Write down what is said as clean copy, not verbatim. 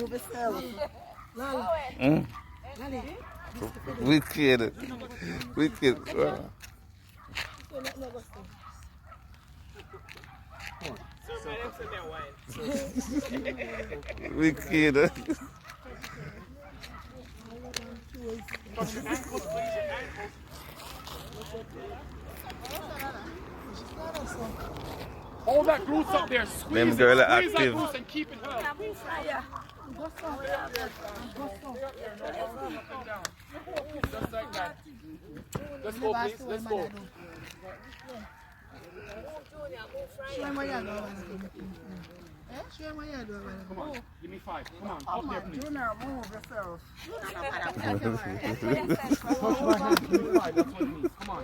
move yourself. Mm. Wicked. Wicked. Wicked. Hold that glutes up there. Squeeze Them it. girl are Squeeze that active. glutes and keep it held. Just like that. Let's go, please. Let's go. Come on. Give me 5. Come on. Up there, please. Junior, move yourself. Touch my hand. Give me 5. That's what it means. Come on.